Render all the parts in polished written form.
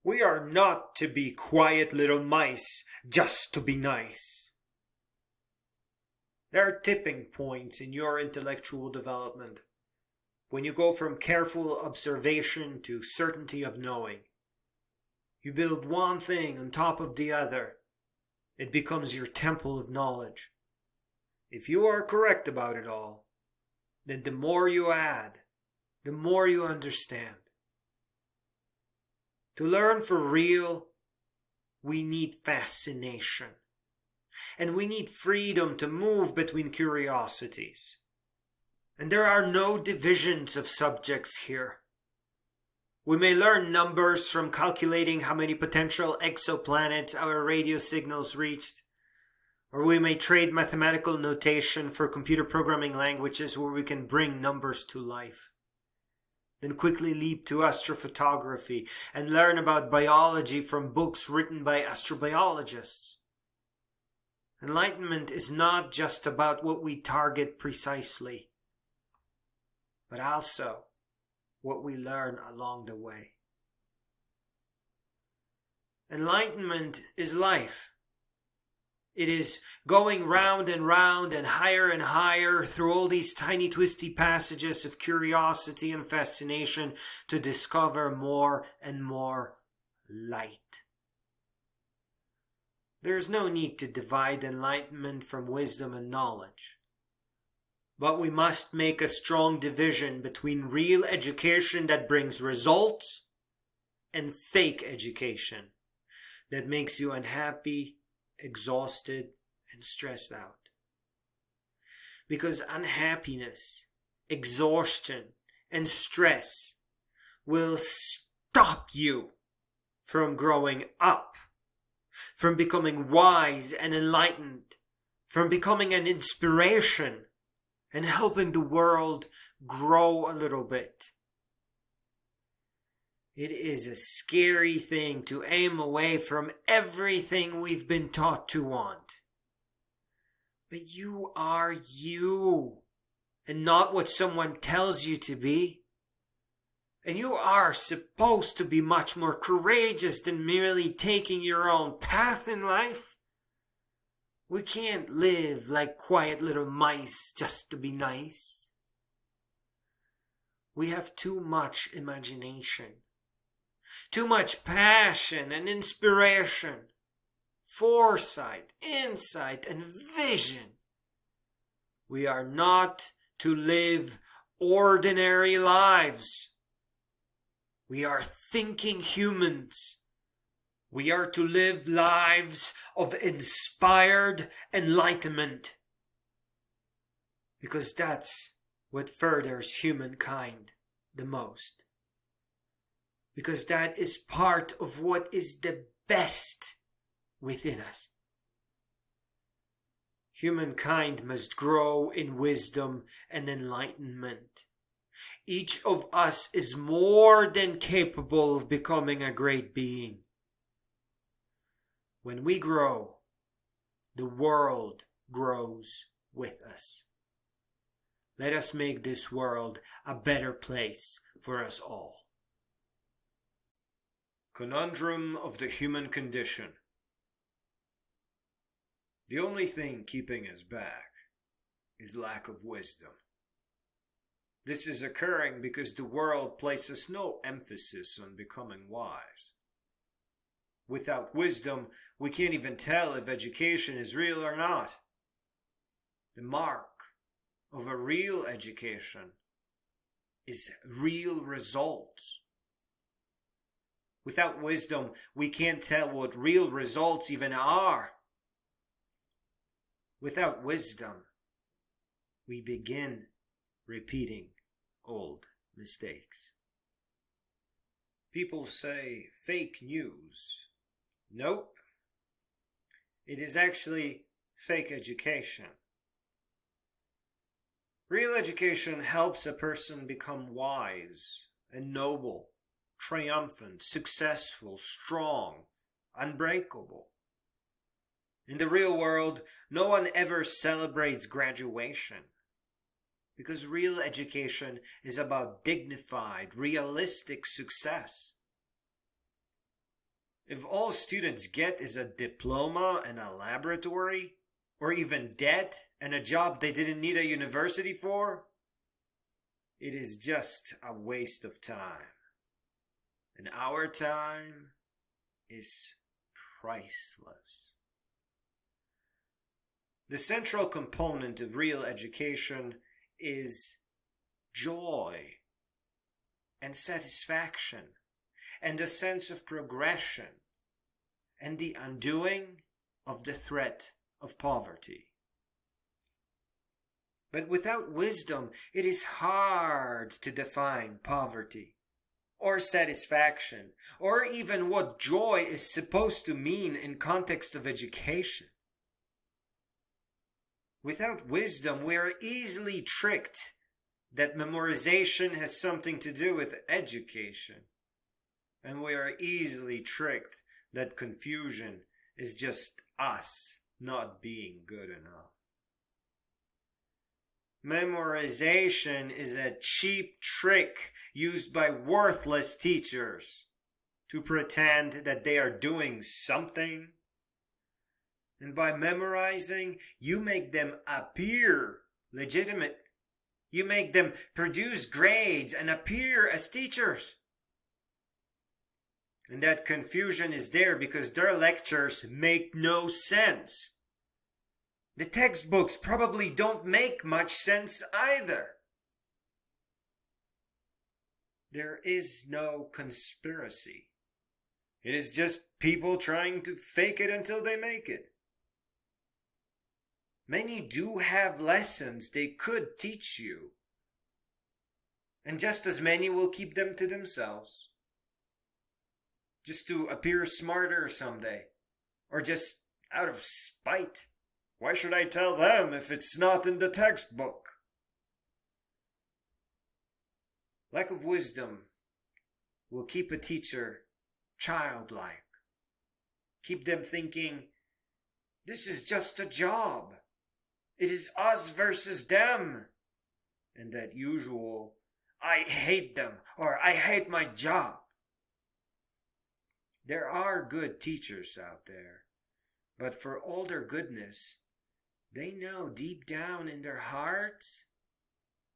We are not to be quiet little mice just to be nice. There are tipping points in your intellectual development when you go from careful observation to certainty of knowing. You build one thing on top of the other. It becomes your temple of knowledge. If you are correct about it all, then the more you add, the more you understand. To learn for real, we need fascination. And we need freedom to move between curiosities. And there are no divisions of subjects here. We may learn numbers from calculating how many potential exoplanets our radio signals reached. Or we may trade mathematical notation for computer programming languages where we can bring numbers to life. Then quickly leap to astrophotography and learn about biology from books written by astrobiologists. Enlightenment is not just about what we target precisely, but also what we learn along the way. Enlightenment is life. It is going round and higher through all these tiny twisty passages of curiosity and fascination to discover more and more light. There is no need to divide enlightenment from wisdom and knowledge. But we must make a strong division between real education that brings results and fake education that makes you unhappy, exhausted, and stressed out. Because unhappiness, exhaustion, and stress will stop you from growing up, from becoming wise and enlightened, from becoming an inspiration and helping the world grow a little bit. It is a scary thing to aim away from everything we've been taught to want. But you are you, and not what someone tells you to be. And you are supposed to be much more courageous than merely taking your own path in life. We can't live like quiet little mice just to be nice. We have too much imagination, too much passion and inspiration, foresight, insight, and vision. We are not to live ordinary lives. We are thinking humans. We are to live lives of inspired enlightenment. Because that's what furthers humankind the most. Because that is part of what is the best within us. Humankind must grow in wisdom and enlightenment. Each of us is more than capable of becoming a great being. When we grow, the world grows with us. Let us make this world a better place for us all. Conundrum of the human condition. The only thing keeping us back is lack of wisdom. This is occurring because the world places no emphasis on becoming wise. Without wisdom, we can't even tell if education is real or not. The mark of a real education is real results. Without wisdom, we can't tell what real results even are. Without wisdom, we begin repeating old mistakes. People say fake news. Nope. It is actually fake education. Real education helps a person become wise and noble, triumphant, successful, strong, unbreakable. In the real world, no one ever celebrates graduation. Because real education is about dignified, realistic success. If all students get is a diploma and a laboratory, or even debt and a job they didn't need a university for, it is just a waste of time. And our time is priceless. The central component of real education is joy and satisfaction and a sense of progression and the undoing of the threat of poverty. But without wisdom, it is hard to define poverty or satisfaction or even what joy is supposed to mean in context of education. Without wisdom, we are easily tricked that memorization has something to do with education. And we are easily tricked that confusion is just us not being good enough. Memorization is a cheap trick used by worthless teachers to pretend that they are doing something. And by memorizing, you make them appear legitimate. You make them produce grades and appear as teachers. And that confusion is there because their lectures make no sense. The textbooks probably don't make much sense either. There is no conspiracy. It is just people trying to fake it until they make it. Many do have lessons they could teach you. And just as many will keep them to themselves. Just to appear smarter someday. Or just out of spite. Why should I tell them if it's not in the textbook? Lack of wisdom will keep a teacher childlike. Keep them thinking, this is just a job. It is us versus them. And that usual, I hate them or I hate my job. There are good teachers out there, but for all their goodness, they know deep down in their hearts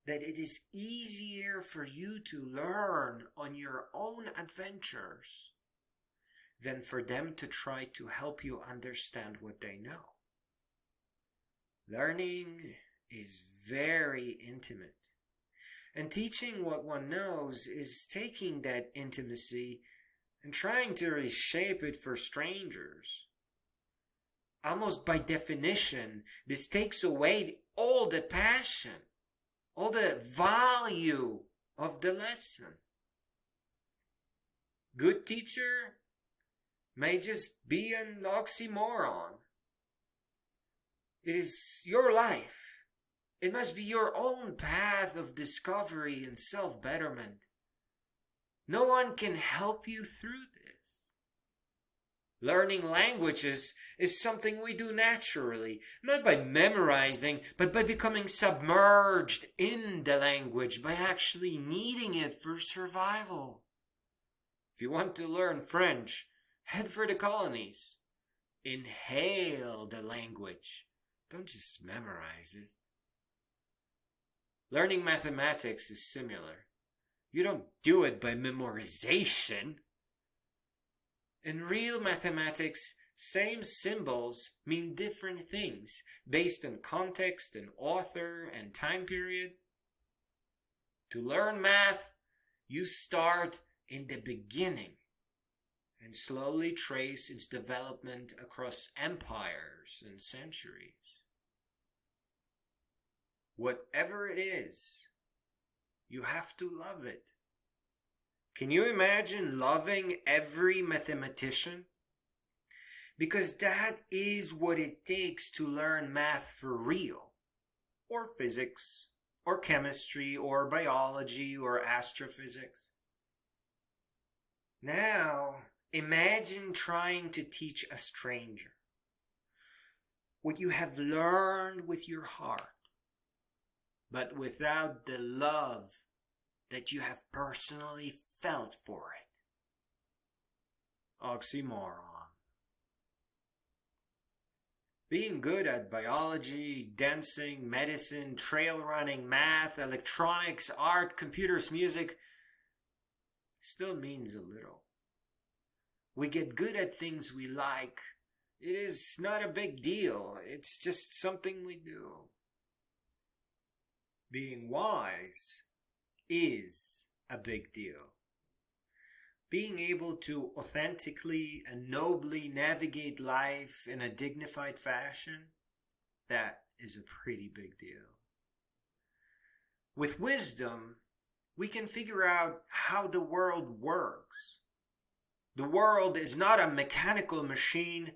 that it is easier for you to learn on your own adventures than for them to try to help you understand what they know. Learning is very intimate, and teaching what one knows is taking that intimacy and trying to reshape it for strangers. Almost by definition, this takes away all the passion, all the value of the lesson. Good teacher may just be an oxymoron. It is your life. It must be your own path of discovery and self-betterment. No one can help you through this. Learning languages is something we do naturally, not by memorizing, but by becoming submerged in the language, by actually needing it for survival. If you want to learn French, head for the colonies. Inhale the language. Don't just memorize it. Learning mathematics is similar. You don't do it by memorization. In real mathematics, same symbols mean different things based on context and author and time period. To learn math, you start in the beginning and slowly trace its development across empires and centuries. Whatever it is, you have to love it. Can you imagine loving every mathematician? Because that is what it takes to learn math for real, or physics, or chemistry, or biology, or astrophysics. Now, imagine trying to teach a stranger what you have learned with your heart, but without the love that you have personally felt for it. oxymoron. Being good at biology, dancing, medicine, trail running, math, electronics, art, computers, music still means a little. We get good at things we like. It is not a big deal. It's just something we do. Being wise is a big deal. Being able to authentically and nobly navigate life in a dignified fashion, that is a pretty big deal. With wisdom, we can figure out how the world works. The world is not a mechanical machine,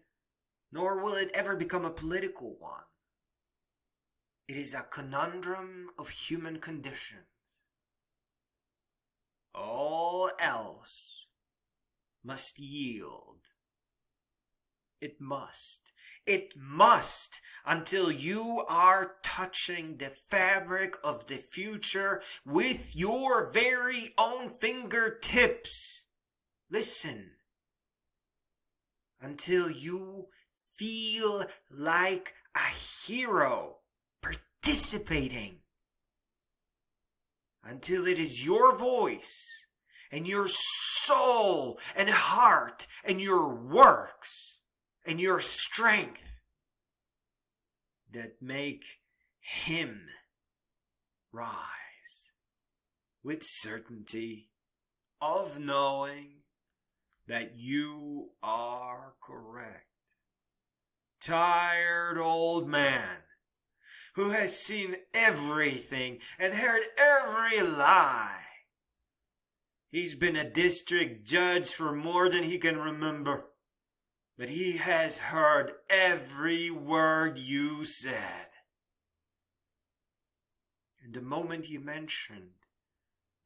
nor will it ever become a political one. It is a conundrum of human conditions. All else must yield. It must. It must, until you are touching the fabric of the future with your very own fingertips. Listen. Until you feel like a hero participating. Until it is your voice and your soul and heart and your works and your strength that make him rise with certainty of knowing that you are correct. Tired old man who has seen everything and heard every lie. He's been a district judge for more than he can remember, but he has heard every word you said. And the moment you mentioned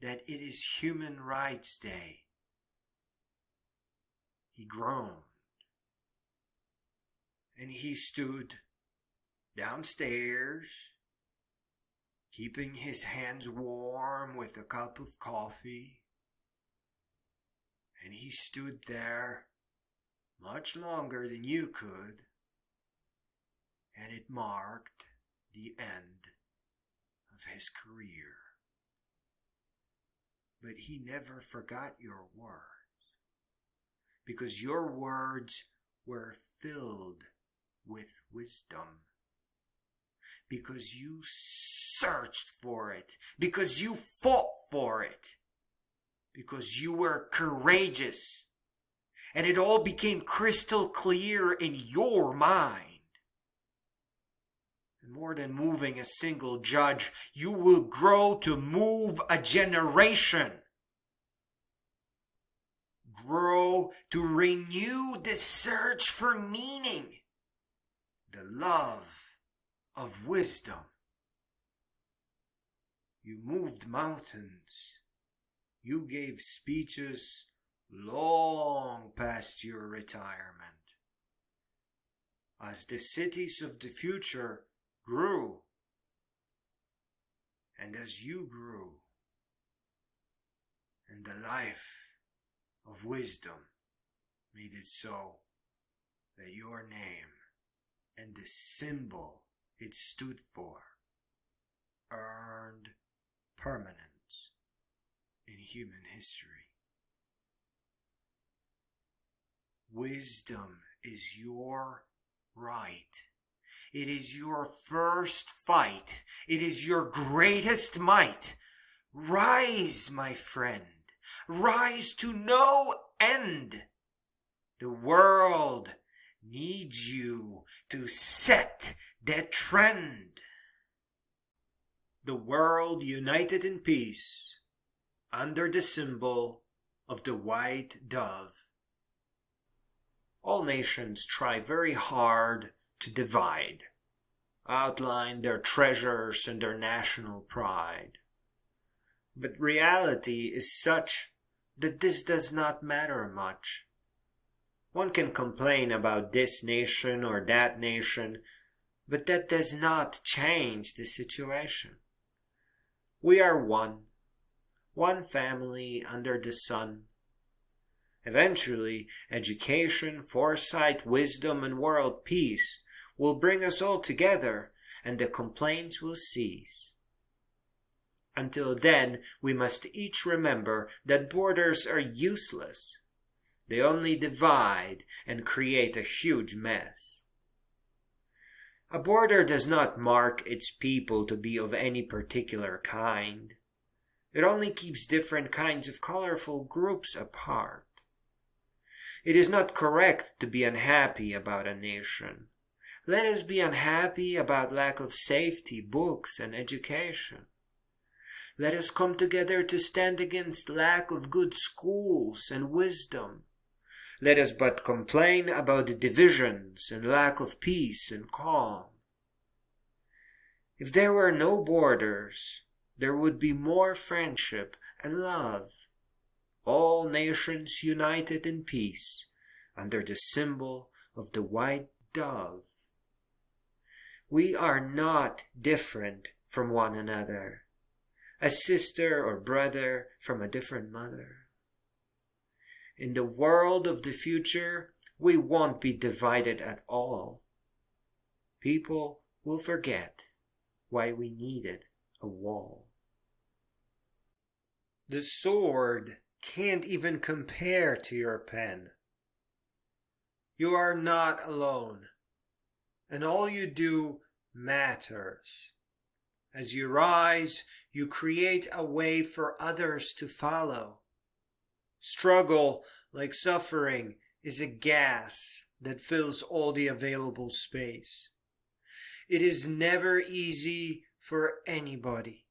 that it is Human Rights Day, he groaned, and he stood downstairs, keeping his hands warm with a cup of coffee. And he stood there much longer than you could, and it marked the end of his career. But he never forgot your words, because your words were filled with wisdom. Because you searched for it. Because you fought for it. Because you were courageous. And it all became crystal clear in your mind. And more than moving a single judge, you will grow to move a generation. Grow to renew the search for meaning. The love of wisdom. You moved mountains. You gave speeches long past your retirement. As the cities of the future grew, and as you grew, and the life of wisdom made it so that your name and the symbol it stood for earned permanence in human history. Wisdom is your right. It is your first fight. It is your greatest might. Rise, my friend. Rise to no end. The world needs you to set the trend. The world united in peace under the symbol of the white dove. All nations try very hard to divide, outline their treasures and their national pride. But reality is such that this does not matter much. One can complain about this nation or that nation, but that does not change the situation. We are one family under the sun, Eventually, education, foresight, wisdom, and world peace will bring us all together, and the complaints will cease. Until then, we must each remember that borders are useless. They only divide and create a huge mess. A border does not mark its people to be of any particular kind. It only keeps different kinds of colorful groups apart. It is not correct to be unhappy about a nation. Let us be unhappy about lack of safety, books, and education. Let us come together to stand against lack of good schools and wisdom. Let us but complain about the divisions and lack of peace and calm. If there were no borders, there would be more friendship and love. All nations united in peace under the symbol of the white dove. We are not different from one another. A sister or brother from a different mother. In the world of the future, we won't be divided at all. People will forget why we needed a wall. The sword can't even compare to your pen. You are not alone, and all you do matters. As you rise, you create a way for others to follow. Struggle, like suffering, is a gas that fills all the available space. It is never easy for anybody.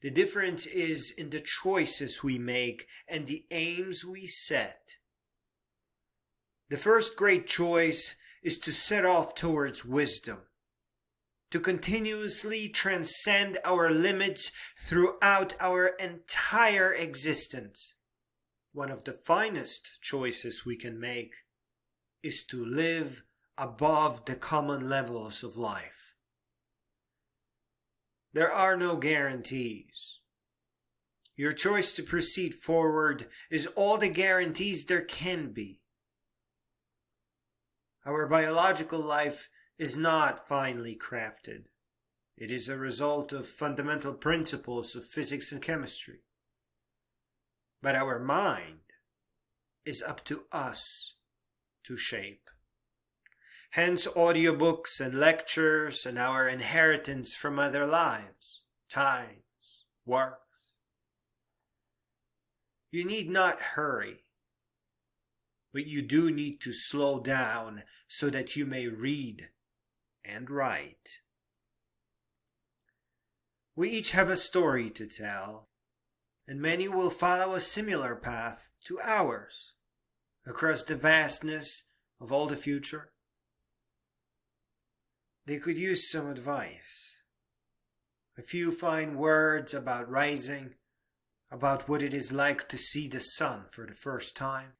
The difference is in the choices we make and the aims we set. The first great choice is to set off towards wisdom, to continuously transcend our limits throughout our entire existence. One of the finest choices we can make is to live above the common levels of life. There are no guarantees. Your choice to proceed forward is all the guarantees there can be. Our biological life is not finely crafted. It is a result of fundamental principles of physics and chemistry. But our mind is up to us to shape. Hence audiobooks and lectures and our inheritance from other lives, times, works. You need not hurry, but you do need to slow down so that you may read and write. We each have a story to tell, and many will follow a similar path to ours, across the vastness of all the future. They could use some advice, a few fine words about rising, about what it is like to see the sun for the first time.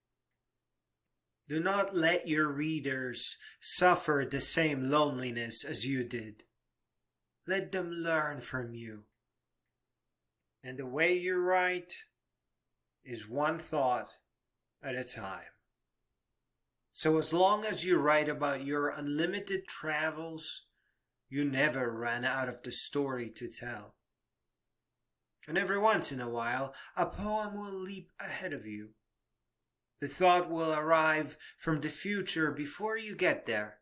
Do not let your readers suffer the same loneliness as you did. Let them learn from you. And the way you write is one thought at a time. So as long as you write about your unlimited travels, you never run out of the story to tell. And every once in a while, a poem will leap ahead of you. The thought will arrive from the future before you get there.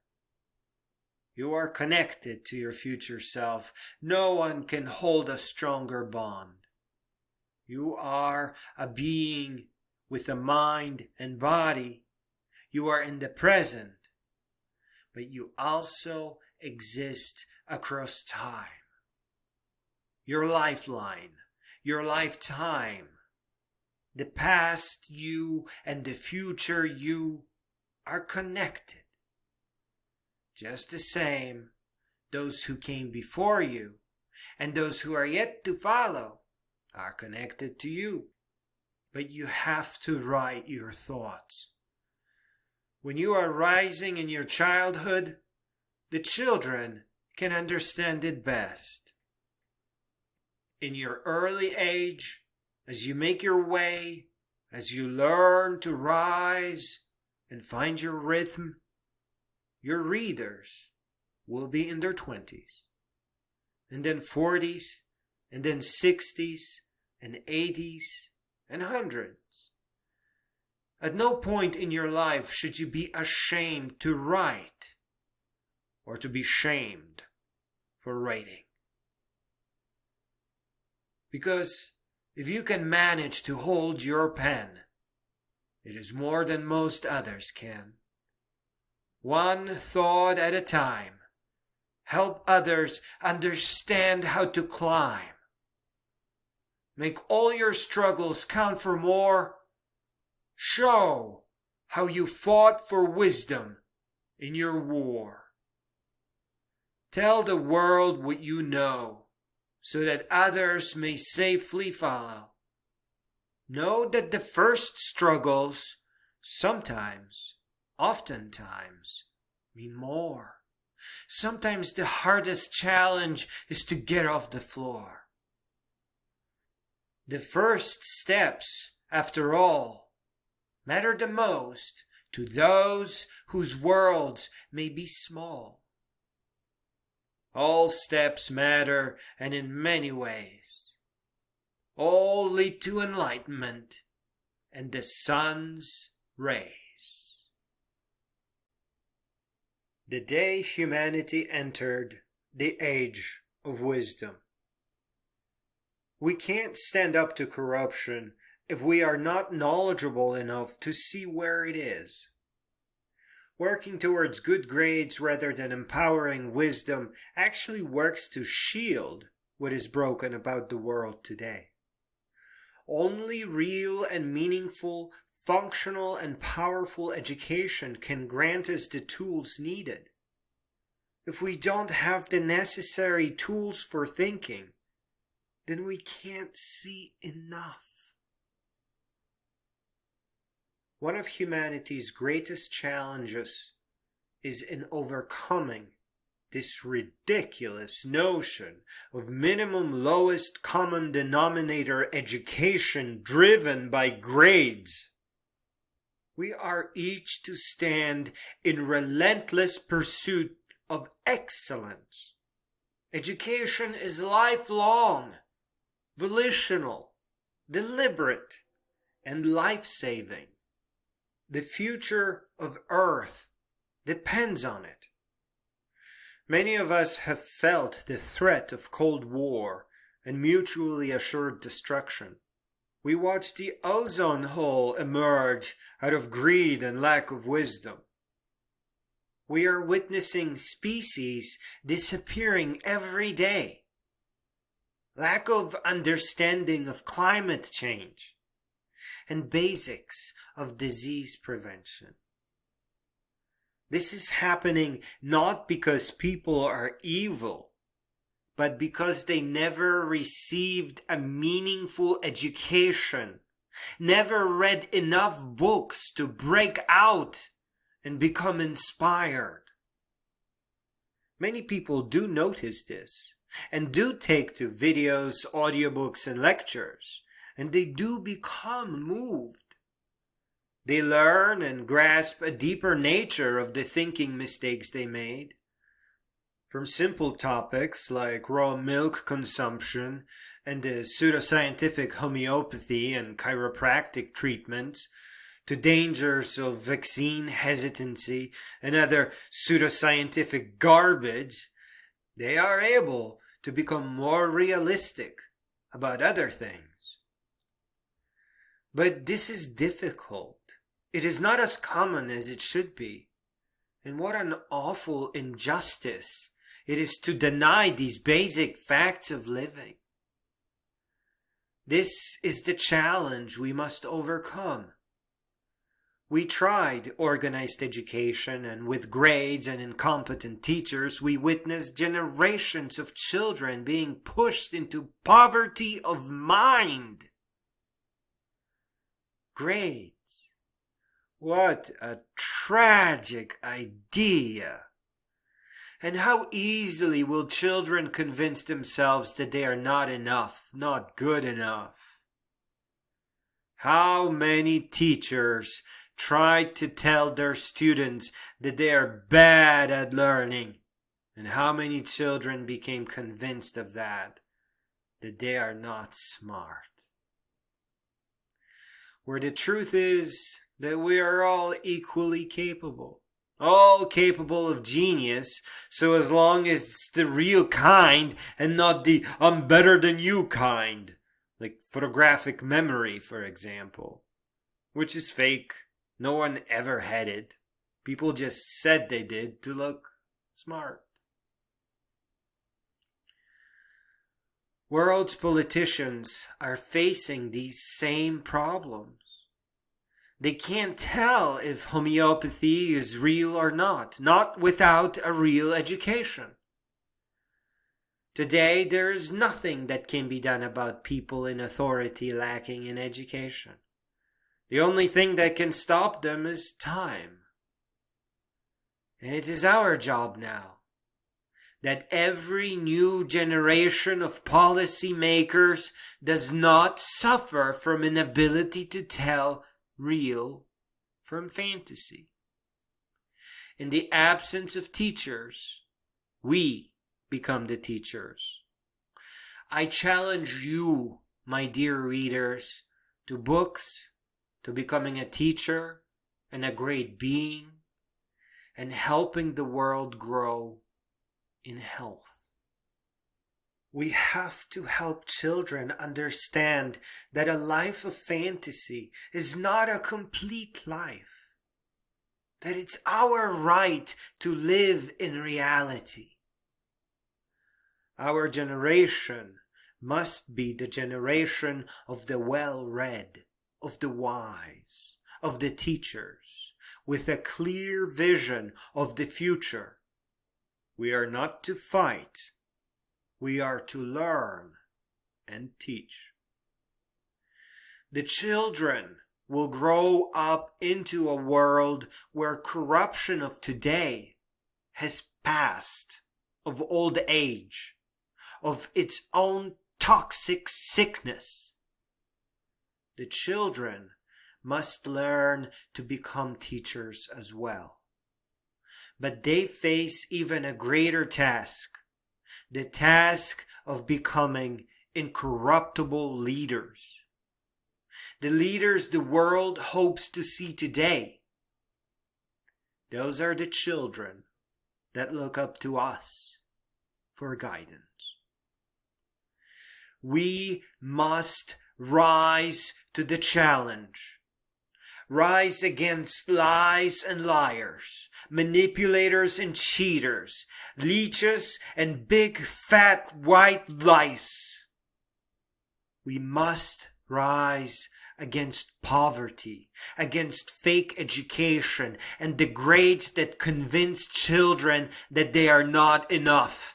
You are connected to your future self. No one can hold a stronger bond. You are a being with a mind and body. You are in the present, but you also exist across time. Your lifeline, your lifetime, the past you and the future you are connected. Just the same, those who came before you and those who are yet to follow are connected to you. But you have to write your thoughts. When you are rising in your childhood, the children can understand it best. In your early age, as you make your way, as you learn to rise and find your rhythm, your readers will be in their 20s, and then 40s, and then 60s, and 80s, and hundreds. At no point in your life should you be ashamed to write, or to be shamed for writing. Because if you can manage to hold your pen, it is more than most others can. One thought at a time, help others understand how to climb. Make all your struggles count for more. Show how you fought for wisdom in your war. Tell the world what you know, so that others may safely follow. Know that the first struggles sometimes, oftentimes, mean more. Sometimes the hardest challenge is to get off the floor. The first steps, after all, matter the most to those whose worlds may be small. All steps matter, and in many ways. All lead to enlightenment and the sun's rays. The day humanity entered the age of wisdom. We can't stand up to corruption if we are not knowledgeable enough to see where it is. Working towards good grades rather than empowering wisdom actually works to shield what is broken about the world today. Only real and meaningful, functional and powerful education can grant us the tools needed. If we don't have the necessary tools for thinking, then we can't see enough. One of humanity's greatest challenges is in overcoming this ridiculous notion of minimum lowest common denominator education driven by grades. We are each to stand in relentless pursuit of excellence. Education is lifelong, volitional, deliberate, and life-saving. The future of Earth depends on it. Many of us have felt the threat of Cold War and mutually assured destruction. We watched the ozone hole emerge out of greed and lack of wisdom. We are witnessing species disappearing every day. Lack of understanding of climate change and basics of disease prevention. This is happening not because people are evil, but because they never received a meaningful education, never read enough books to break out and become inspired. Many people do notice this and do take to videos, audiobooks, and lectures, and they do become moved. They learn and grasp a deeper nature of the thinking mistakes they made. From simple topics like raw milk consumption and the pseudoscientific homeopathy and chiropractic treatments, to dangers of vaccine hesitancy and other pseudoscientific garbage, they are able to become more realistic about other things. But this is difficult. It is not as common as it should be. And what an awful injustice it is to deny these basic facts of living. This is the challenge we must overcome. We tried organized education, and with grades and incompetent teachers, we witnessed generations of children being pushed into poverty of mind. Grades. What a tragic idea. And how easily will children convince themselves that they are not enough, not good enough? How many teachers tried to tell their students that they are bad at learning? And how many children became convinced of that they are not smart? Where the truth is that we are all equally capable. All capable of genius, so as long as it's the real kind and not the I'm better than you kind. Like photographic memory, for example. Which is fake. No one ever had it. People just said they did to look smart. World's politicians are facing these same problems. They can't tell if homeopathy is real or not without a real education. Today, there is nothing that can be done about people in authority lacking in education. The only thing that can stop them is time. And it is our job now that every new generation of policymakers does not suffer from an inability to tell real from fantasy. In the absence of teachers, we become the teachers. I challenge you, my dear readers, to books, to becoming a teacher and a great being, and helping the world grow in health. We have to help children understand that a life of fantasy is not a complete life. That it's our right to live in reality. Our generation must be the generation of the well-read, of the wise, of the teachers, with a clear vision of the future. We are not to fight. We are to learn and teach. The children will grow up into a world where corruption of today has passed of old age, of its own toxic sickness. The children must learn to become teachers as well. But they face even a greater task. The task of becoming incorruptible leaders. The leaders the world hopes to see today. Those are the children that look up to us for guidance. We must rise to the challenge. Rise against lies and liars, manipulators and cheaters, leeches and big fat white lice. We must rise against poverty, against fake education, and the grades that convince children that they are not enough.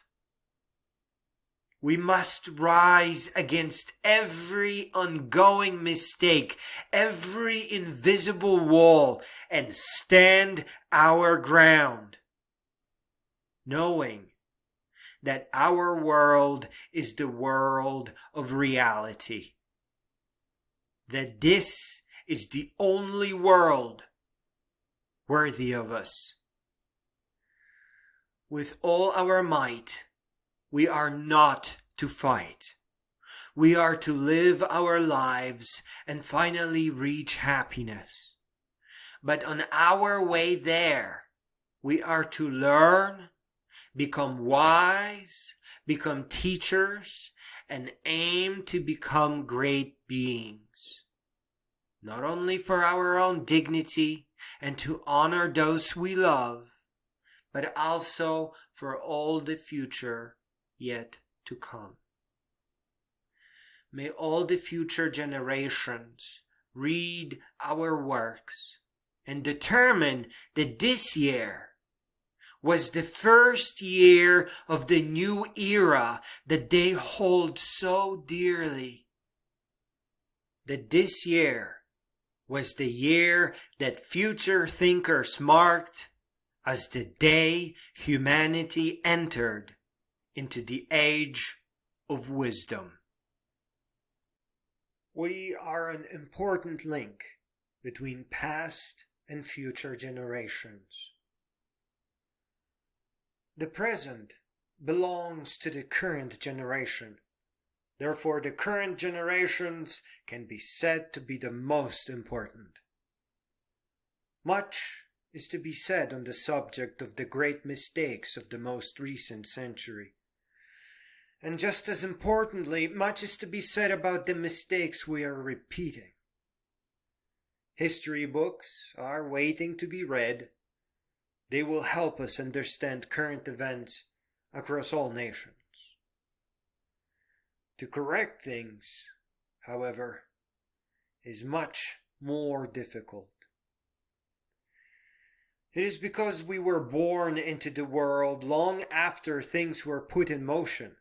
We must rise against every ongoing mistake, every invisible wall, and stand our ground, knowing that our world is the world of reality. That this is the only world worthy of us. With all our might, we are not to fight. We are to live our lives and finally reach happiness. But on our way there, we are to learn, become wise, become teachers, and aim to become great beings. Not only for our own dignity and to honor those we love, but also for all the future yet to come. May all the future generations read our works and determine that this year was the first year of the new era that they hold so dearly. That this year was the year that future thinkers marked as the day humanity entered into the age of wisdom. We are an important link between past and future generations. The present belongs to the current generation. Therefore, the current generations can be said to be the most important. Much is to be said on the subject of the great mistakes of the most recent century. And just as importantly, much is to be said about the mistakes we are repeating. History books are waiting to be read. They will help us understand current events across all nations. To correct things, however, is much more difficult. It is because we were born into the world long after things were put in motion,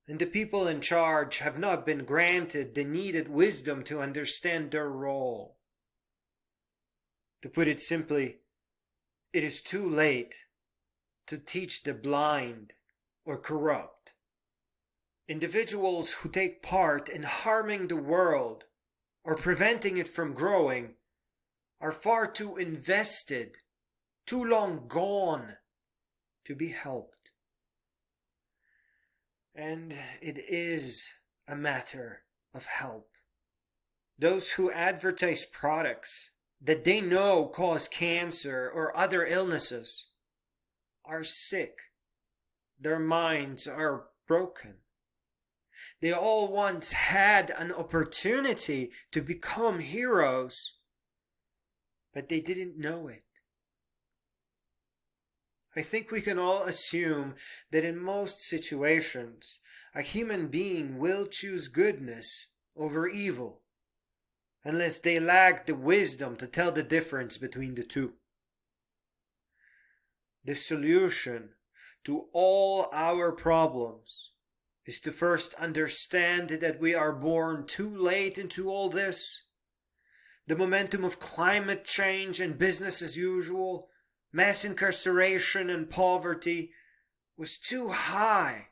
and the people in charge have not been granted the needed wisdom to understand their role. To put it simply, it is too late to teach the blind or corrupt. Individuals who take part in harming the world or preventing it from growing are far too invested, too long gone to be helped. And it is a matter of help. Those who advertise products that they know cause cancer or other illnesses are sick. Their minds are broken. They all once had an opportunity to become heroes, but they didn't know it. I think we can all assume that in most situations, a human being will choose goodness over evil, unless they lack the wisdom to tell the difference between the two. The solution to all our problems is to first understand that we are born too late into all this. The momentum of climate change and business as usual, mass incarceration and poverty was too high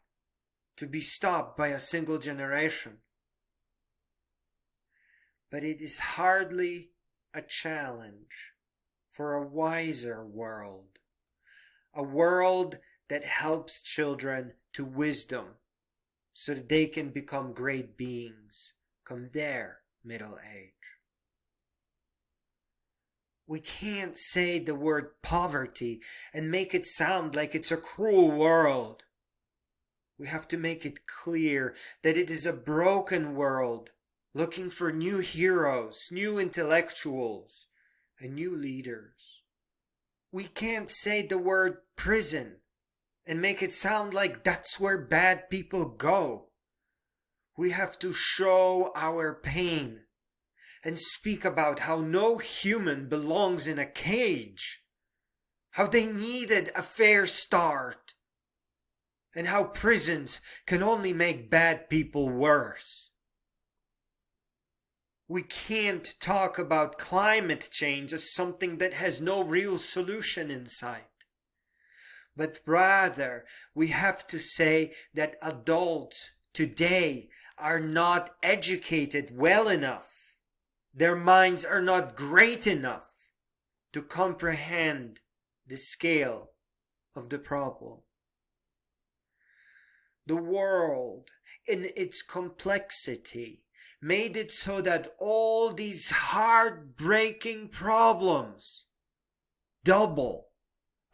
to be stopped by a single generation. But it is hardly a challenge for a wiser world, a world that helps children to wisdom so that they can become great beings come their middle age. We can't say the word poverty and make it sound like it's a cruel world. We have to make it clear that it is a broken world looking for new heroes, new intellectuals, and new leaders. We can't say the word prison and make it sound like that's where bad people go. We have to show our pain and speak about how no human belongs in a cage, how they needed a fair start, and how prisons can only make bad people worse. We can't talk about climate change as something that has no real solution in sight. But rather, we have to say that adults today are not educated well enough. Their minds are not great enough to comprehend the scale of the problem. The world, in its complexity, made it so that all these heartbreaking problems double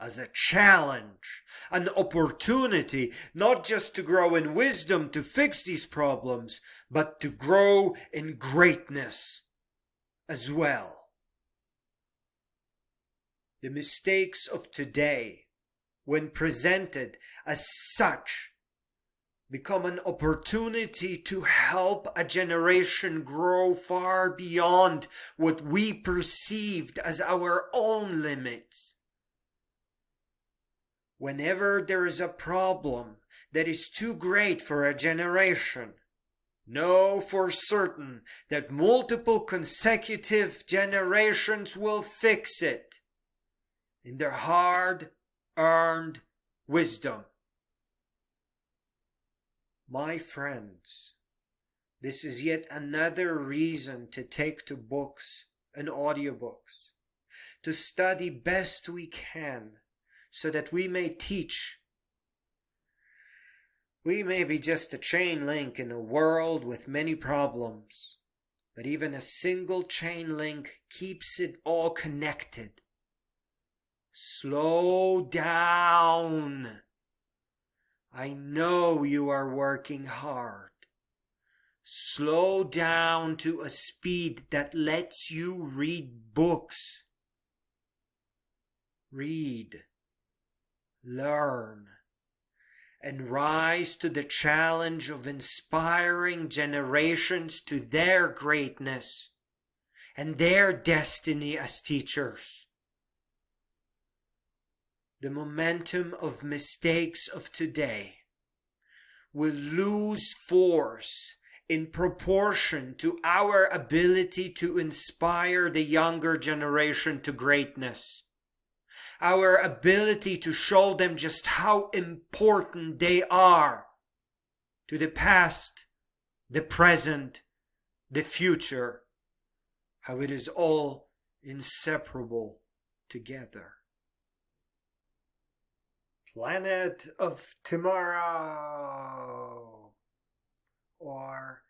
as a challenge, an opportunity not just to grow in wisdom to fix these problems, but to grow in greatness as well. The mistakes of today, when presented as such, become an opportunity to help a generation grow far beyond what we perceived as our own limits. Whenever there is a problem that is too great for a generation, know for certain that multiple consecutive generations will fix it in their hard-earned wisdom. My friends, This is yet another reason to take to books and audiobooks, to study best we can, so that we may teach. We may be just a chain link in a world with many problems, but even a single chain link keeps it all connected. Slow down. I know you are working hard. Slow down to a speed that lets you read books. Read, learn, and rise to the challenge of inspiring generations to their greatness and their destiny as teachers. The momentum of mistakes of today will lose force in proportion to our ability to inspire the younger generation to greatness. Our ability to show them just how important they are to the past, the present, the future, how it is all inseparable together. Planet of Tomorrow, or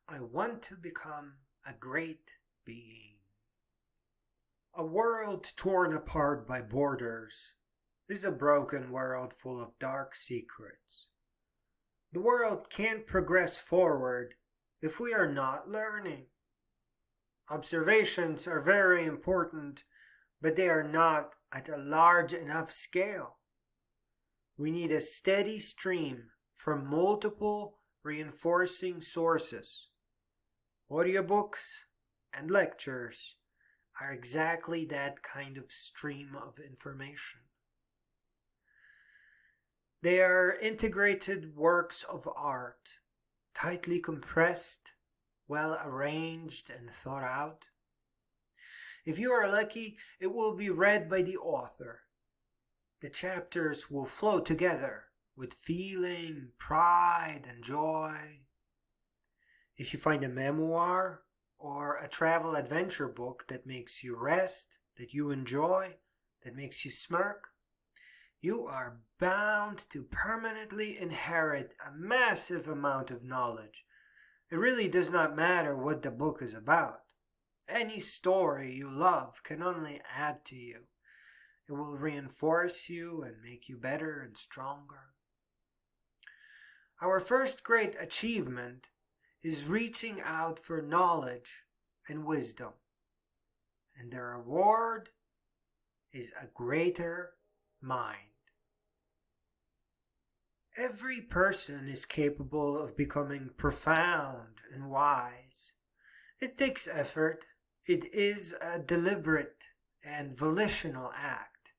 I want to become a great being. A world torn apart by borders is a broken world full of dark secrets. The world can't progress forward if we are not learning. Observations are very important, but they are not at a large enough scale. We need a steady stream from multiple reinforcing sources. Audiobooks and lectures are exactly that kind of stream of information. They are integrated works of art, tightly compressed, well arranged and thought out. If you are lucky, it will be read by the author. The chapters will flow together with feeling, pride, and joy. If you find a memoir or a travel adventure book that makes you rest, that you enjoy, that makes you smirk, you are bound to permanently inherit a massive amount of knowledge. It really does not matter what the book is about. Any story you love can only add to you. It will reinforce you and make you better and stronger. Our first great achievement is reaching out for knowledge and wisdom. And the reward is a greater mind. Every person is capable of becoming profound and wise. It takes effort. It is a deliberate and volitional act.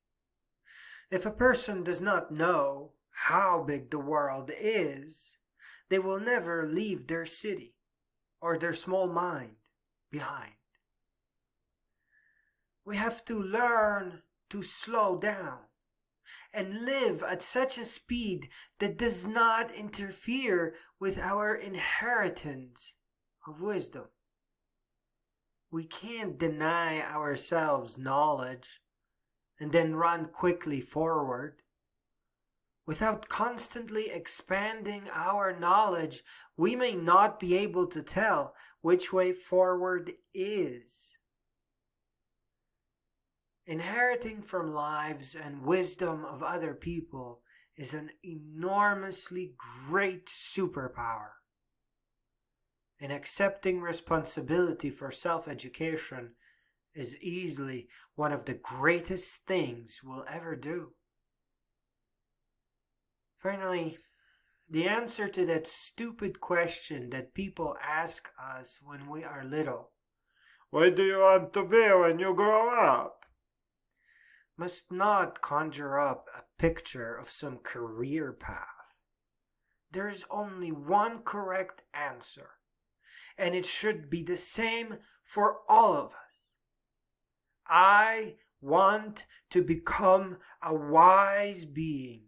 If a person does not know how big the world is, they will never leave their city or their small mind behind. We have to learn to slow down and live at such a speed that does not interfere with our inheritance of wisdom. We can't deny ourselves knowledge and then run quickly forward. Without constantly expanding our knowledge, we may not be able to tell which way forward is. Inheriting from lives and wisdom of other people is an enormously great superpower. And accepting responsibility for self-education is easily one of the greatest things we'll ever do. Finally, the answer to that stupid question that people ask us when we are little, "What do you want to be when you grow up?" must not conjure up a picture of some career path. There is only one correct answer, and it should be the same for all of us. I want to become a wise being.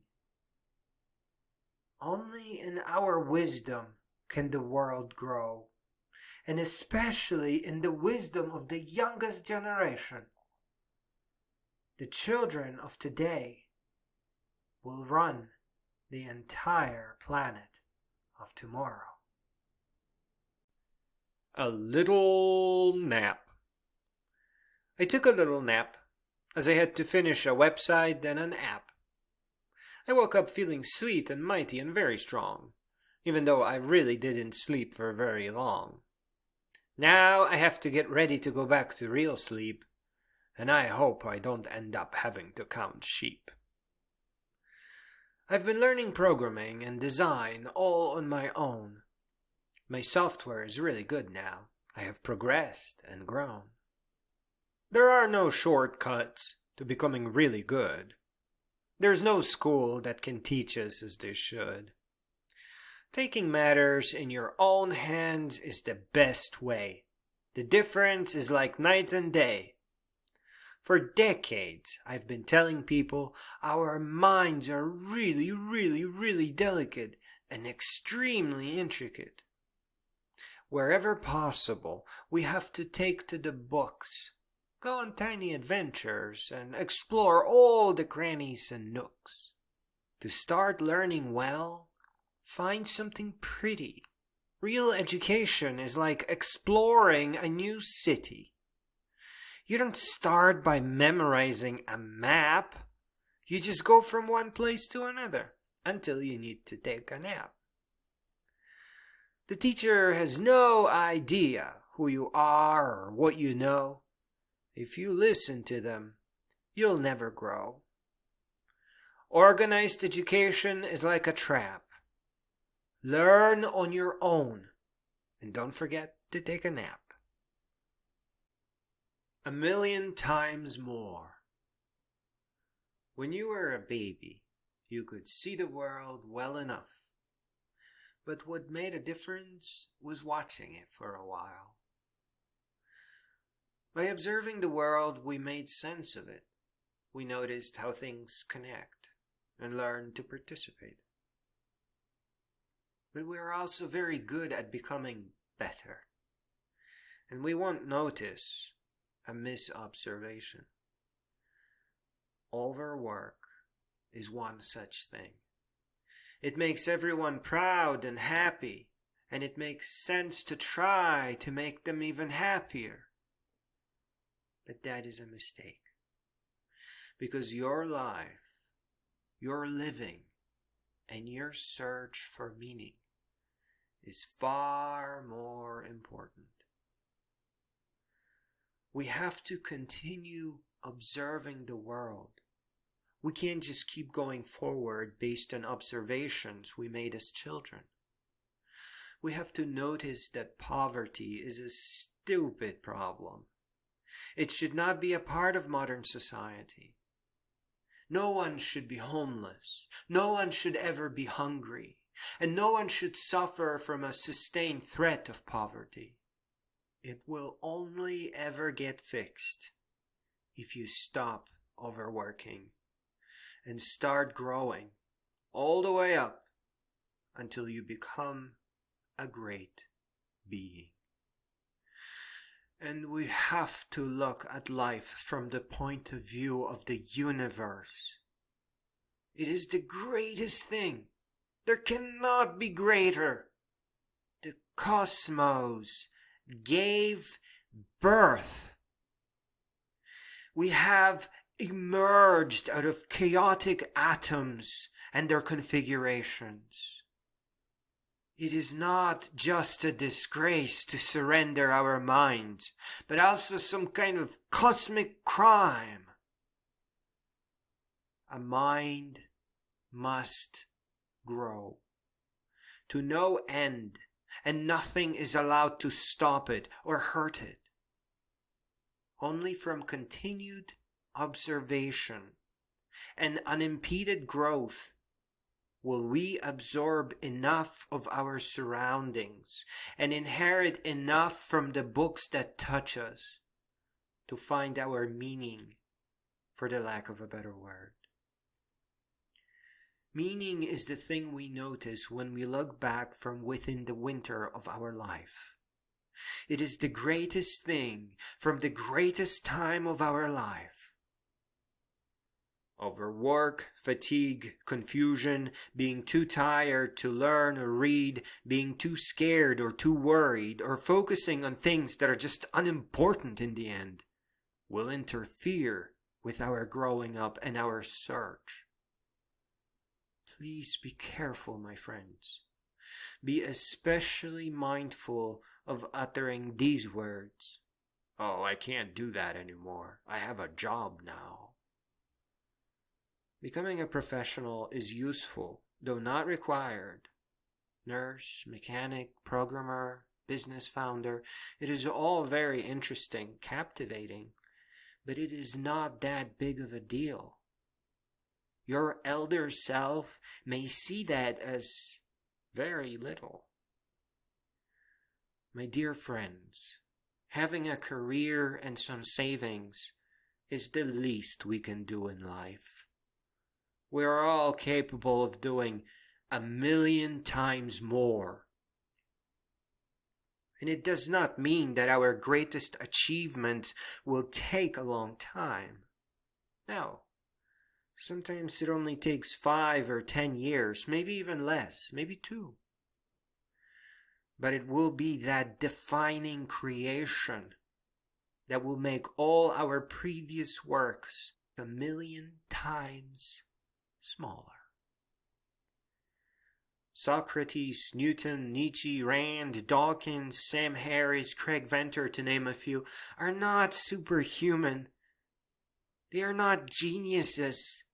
Only in our wisdom can the world grow. and especially in the wisdom of the youngest generation. The children of today will run the entire planet of tomorrow. A little nap. I took a little nap, as I had to finish a website and an app. I woke up feeling sweet and mighty and very strong, even though I really didn't sleep for very long. Now I have to get ready to go back to real sleep, and I hope I don't end up having to count sheep. I've been learning programming and design all on my own. My software is really good now. I have progressed and grown. There are no shortcuts to becoming really good. There's no school that can teach us as they should. Taking matters in your own hands is the best way. The difference is like night and day. For decades, I've been telling people our minds are really, really, really delicate and extremely intricate. Wherever possible, we have to take to the books, go on tiny adventures, and explore all the crannies and nooks. To start learning well, find something pretty. Real education is like exploring a new city. You don't start by memorizing a map. You just go from one place to another until you need to take a nap. The teacher has no idea who you are or what you know. If you listen to them, you'll never grow. Organized education is like a trap. Learn on your own, and don't forget to take a nap. 1,000,000 times more. When you were a baby, you could see the world well enough. But what made a difference was watching it for a while. By observing the world, we made sense of it. We noticed how things connect and learned to participate. But we are also very good at becoming better. And we won't notice a misobservation. Overwork is one such thing. It makes everyone proud and happy, and it makes sense to try to make them even happier. But that is a mistake. Because your life, your living, and your search for meaning is far more important. We have to continue observing the world. We can't just keep going forward based on observations we made as children. We have to notice that poverty is a stupid problem. It should not be a part of modern society. No one should be homeless. No one should ever be hungry. And no one should suffer from a sustained threat of poverty. It will only ever get fixed if you stop overworking and start growing all the way up until you become a great being. And we have to look at life from the point of view of the universe. It is the greatest thing. There cannot be greater. The cosmos gave birth. We have emerged out of chaotic atoms and their configurations. It is not just a disgrace to surrender our minds, but also some kind of cosmic crime. A mind must grow to no end, and nothing is allowed to stop it or hurt it. Only from continued observation and unimpeded growth will we absorb enough of our surroundings and inherit enough from the books that touch us to find our meaning, for the lack of a better word. Meaning is the thing we notice when we look back from within the winter of our life. It is the greatest thing from the greatest time of our life. Overwork, fatigue, confusion, being too tired to learn or read, being too scared or too worried, or focusing on things that are just unimportant in the end, will interfere with our growing up and our search. Please be careful, my friends. Be especially mindful of uttering these words. Oh, I can't do that anymore. I have a job now. Becoming a professional is useful, though not required. Nurse, mechanic, programmer, business founder, it is all very interesting, captivating, but it is not that big of a deal. Your elder self may see that as very little. My dear friends, having a career and some savings is the least we can do in life. We are all capable of doing 1,000,000 times more. And it does not mean that our greatest achievements will take a long time. No. Sometimes it only takes 5 or 10 years, maybe even less, maybe 2. But it will be that defining creation that will make all our previous works 1,000,000 times smaller. Socrates, Newton, Nietzsche, Rand, Dawkins, Sam Harris, Craig Venter, to name a few, are not superhuman. They are not geniuses.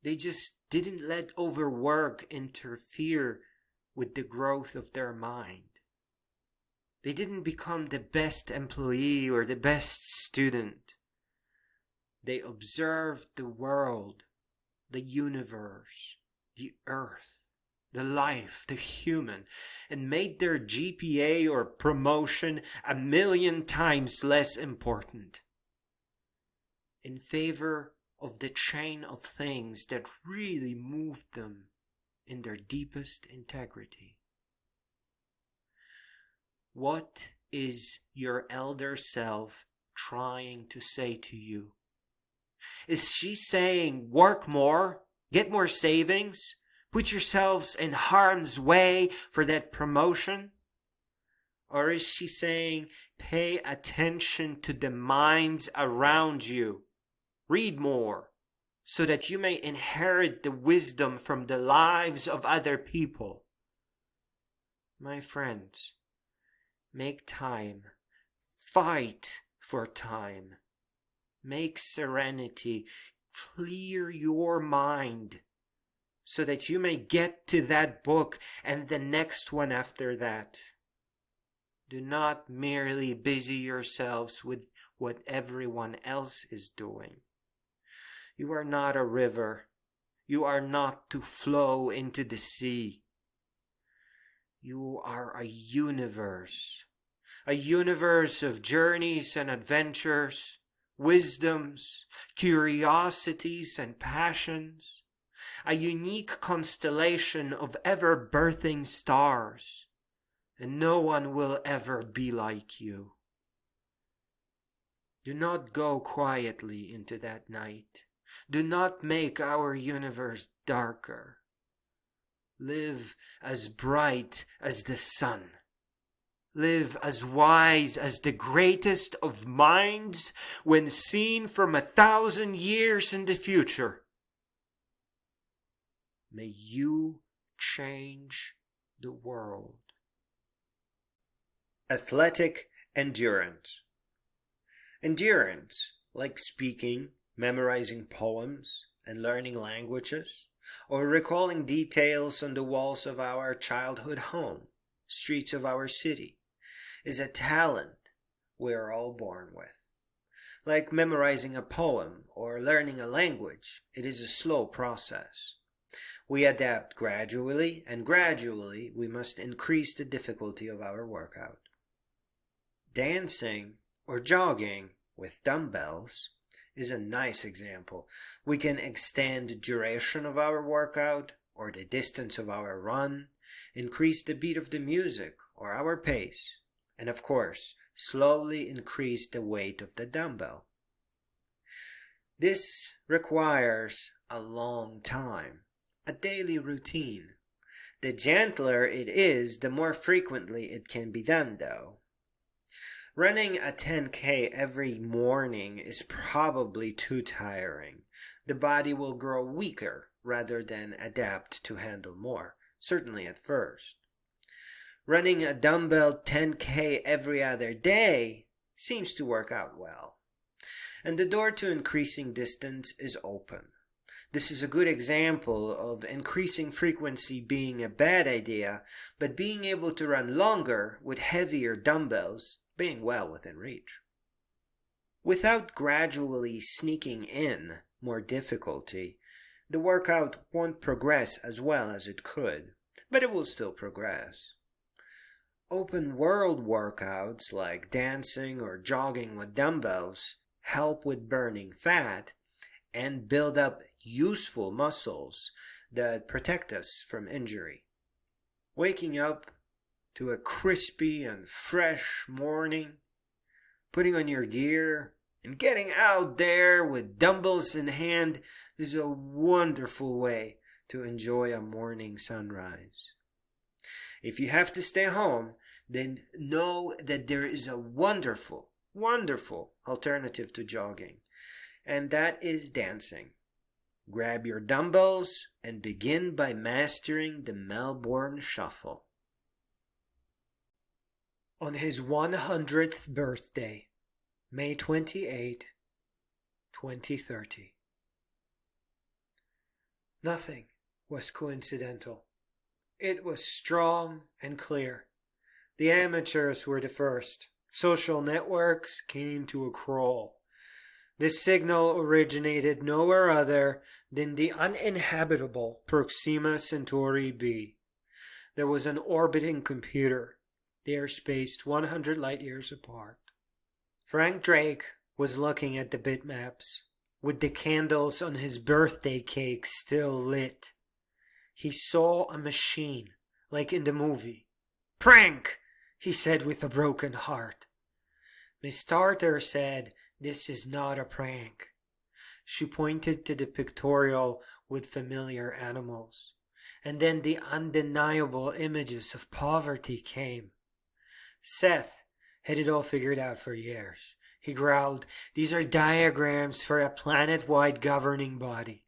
They just didn't let overwork interfere with the growth of their mind. They didn't become the best employee or the best student. They observed the world, the universe, the earth, the life, the human, and made their GPA or promotion 1,000,000 times less important, in favor of the chain of things that really moved them in their deepest integrity. What is your elder self trying to say to you? Is she saying, work more, get more savings, put yourselves in harm's way for that promotion? Or is she saying, pay attention to the minds around you, read more, so that you may inherit the wisdom from the lives of other people? My friends, make time, fight for time. Make serenity, clear your mind, so that you may get to that book and the next one after that. Do not merely busy yourselves with what everyone else is doing. You are not a river. You are not to flow into the sea. You are a universe of journeys and adventures, wisdoms, curiosities and passions, a unique constellation of ever-birthing stars, and no one will ever be like you. Do not go quietly into that night. Do not make our universe darker. Live as bright as the sun. Live as wise as the greatest of minds when seen from 1,000 years in the future. May you change the world. Athletic endurance. Endurance, like speaking, memorizing poems, and learning languages, or recalling details on the walls of our childhood home, streets of our city, is a talent we are all born with. Like memorizing a poem or learning a language, it is a slow process. We adapt gradually, and gradually we must increase the difficulty of our workout. Dancing or jogging with dumbbells is a nice example. We can extend the duration of our workout or the distance of our run, increase the beat of the music, or our pace, and of course, slowly increase the weight of the dumbbell. This requires a long time, a daily routine. The gentler it is, the more frequently it can be done though. Running a 10K every morning is probably too tiring. The body will grow weaker rather than adapt to handle more, certainly at first. Running a dumbbell 10K every other day seems to work out well. And the door to increasing distance is open. This is a good example of increasing frequency being a bad idea, but being able to run longer with heavier dumbbells being well within reach. Without gradually sneaking in more difficulty, the workout won't progress as well as it could, but it will still progress. Open world workouts like dancing or jogging with dumbbells help with burning fat and build up useful muscles that protect us from injury. Waking up to a crispy and fresh morning, putting on your gear, and getting out there with dumbbells in hand is a wonderful way to enjoy a morning sunrise. If you have to stay home, then know that there is a wonderful alternative to jogging, and that is dancing. Grab your dumbbells and begin by mastering the Melbourne Shuffle. On his 100th birthday, May 28, 2030. Nothing was coincidental. It was strong and clear. The amateurs were the first. Social networks came to a crawl. This signal originated nowhere other than the uninhabitable Proxima Centauri b. There was an orbiting computer. They are spaced 100 light-years apart. Frank Drake was looking at the bitmaps, with the candles on his birthday cake still lit. He saw a machine, like in the movie. "Prank!" he said with a broken heart. Miss Tartar said, "This is not a prank." She pointed to the pictorial with familiar animals, and then the undeniable images of poverty came. Seth had it all figured out for years. He growled, "These are diagrams for a planet-wide governing body.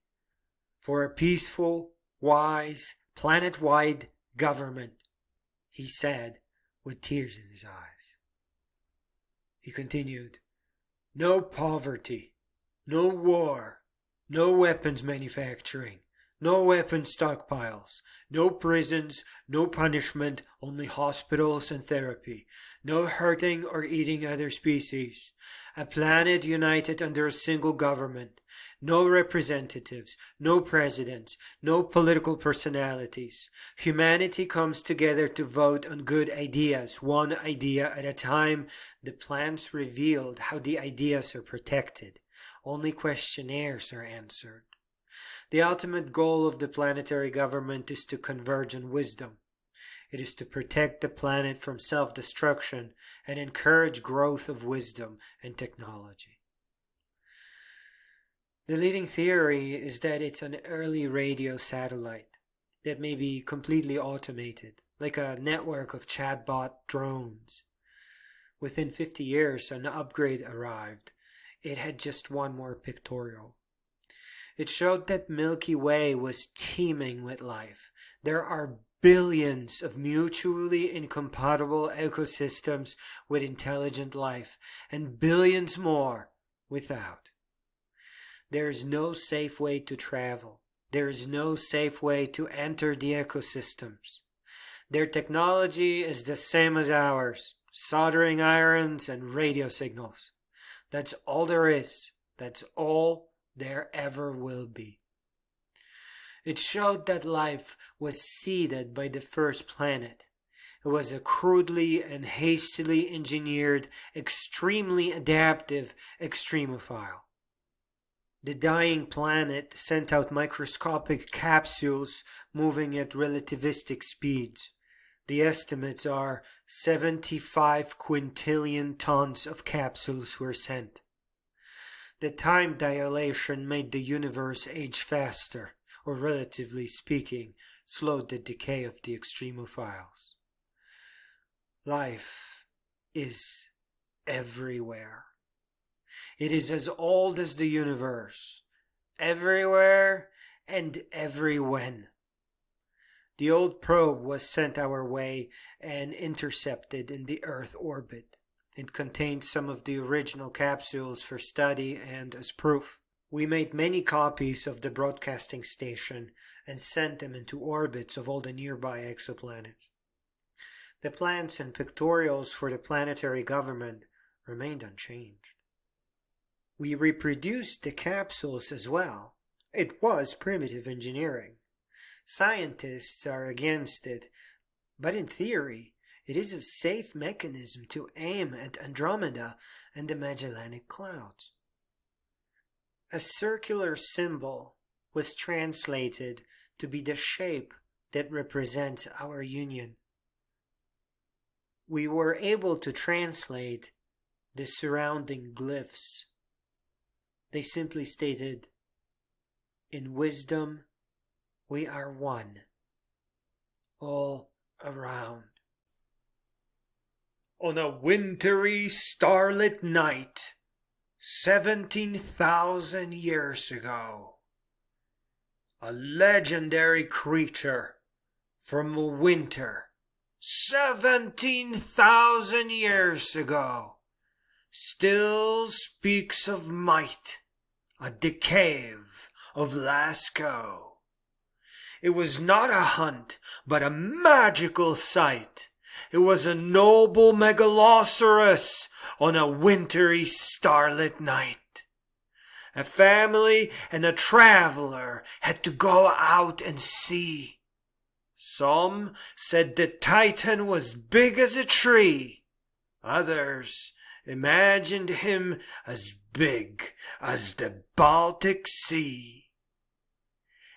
For a peaceful, wise, planet-wide government," he said with tears in his eyes. He continued, "No poverty, no war, no weapons manufacturing, no weapons stockpiles, no prisons, no punishment, only hospitals and therapy, no hurting or eating other species, a planet united under a single government, no representatives, no presidents, no political personalities. Humanity comes together to vote on good ideas, one idea at a time. The plans revealed how the ideas are protected. Only questionnaires are answered. The ultimate goal of the planetary government is to converge on wisdom. It is to protect the planet from self-destruction and encourage growth of wisdom and technology. The leading theory is that it's an early radio satellite that may be completely automated, like a network of chatbot drones. Within 50 years, an upgrade arrived. It had just one more pictorial. It showed that Milky Way was teeming with life. There are billions of mutually incompatible ecosystems with intelligent life, and billions more without. There is no safe way to travel. There is no safe way to enter the ecosystems. Their technology is the same as ours, soldering irons and radio signals. That's all there is. That's all there ever will be. It showed that life was seeded by the first planet. It was a crudely and hastily engineered, extremely adaptive extremophile. The dying planet sent out microscopic capsules moving at relativistic speeds. The estimates are 75 quintillion tons of capsules were sent. The time dilation made the universe age faster, or relatively speaking, slowed the decay of the extremophiles. Life is everywhere. It is as old as the universe, everywhere and every when. The old probe was sent our way and intercepted in the Earth orbit. It contained some of the original capsules for study and as proof. We made many copies of the broadcasting station and sent them into orbits of all the nearby exoplanets. The plans and pictorials for the planetary government remained unchanged. We reproduced the capsules as well. It was primitive engineering. Scientists are against it, but in theory, it is a safe mechanism to aim at Andromeda and the Magellanic Clouds. A circular symbol was translated to be the shape that represents our union. We were able to translate the surrounding glyphs. They simply stated, "In wisdom, we are one, all around." On a wintry, starlit night, 17,000 years ago, a legendary creature from the winter, 17,000 years ago, still speaks of might at the cave of Lascaux. It was not a hunt, but a magical sight. It was a noble megalosaurus on a wintry starlit night. A family and a traveler had to go out and see. Some said the Titan was big as a tree. Others imagined him as big as the Baltic Sea.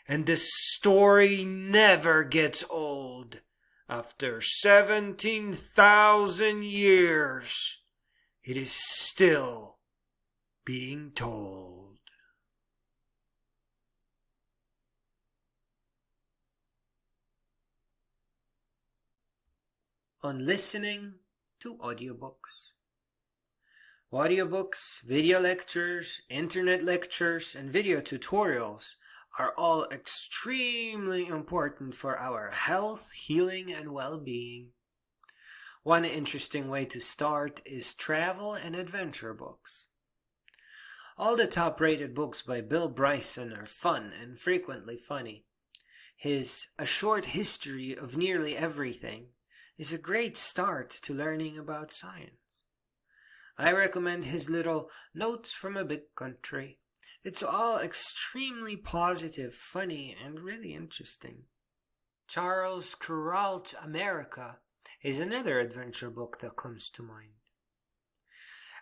And the story never gets old. After 17,000 years, it is still being told. On listening to audiobooks. Audiobooks, video lectures, internet lectures, and video tutorials are all extremely important for our health, healing, and well-being. One interesting way to start is travel and adventure books. All the top-rated books by Bill Bryson are fun and frequently funny. His A Short History of Nearly Everything is a great start to learning about science. I recommend his little Notes from a Big Country. It's all extremely positive, funny, and really interesting. Charles Kuralt America is another adventure book that comes to mind.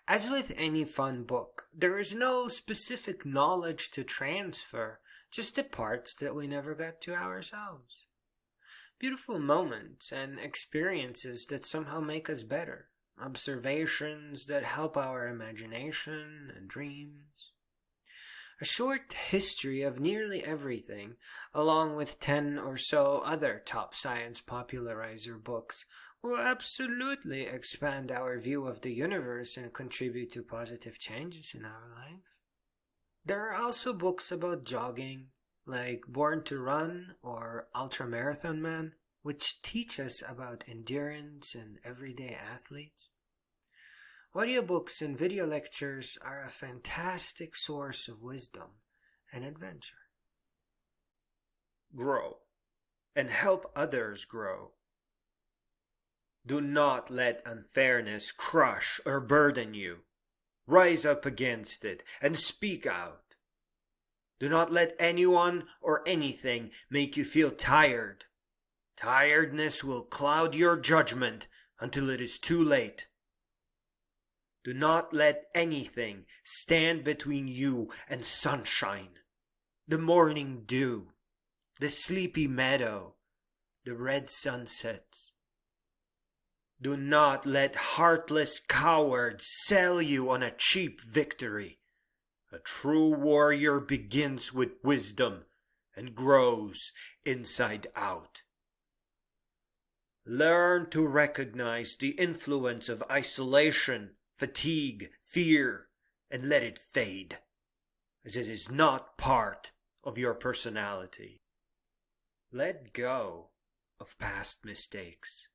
As with any fun book, there is no specific knowledge to transfer, just the parts that we never got to ourselves. Beautiful moments and experiences that somehow make us better. Observations that help our imagination and dreams. A Short History of Nearly Everything, along with 10 or so other top science popularizer books, will absolutely expand our view of the universe and contribute to positive changes in our life. There are also books about jogging, like Born to Run or Ultramarathon Man, which teach us about endurance and everyday athletes. Audiobooks and video lectures are a fantastic source of wisdom and adventure. Grow and help others grow. Do not let unfairness crush or burden you. Rise up against it and speak out. Do not let anyone or anything make you feel tired. Tiredness will cloud your judgment until it is too late. Do not let anything stand between you and sunshine, the morning dew, the sleepy meadow, the red sunsets, Do not let heartless cowards sell you on a cheap victory. A true warrior begins with wisdom and grows inside out. Learn to recognize the influence of isolation, fatigue, fear, and let it fade, as it is not part of your personality. Let go of past mistakes.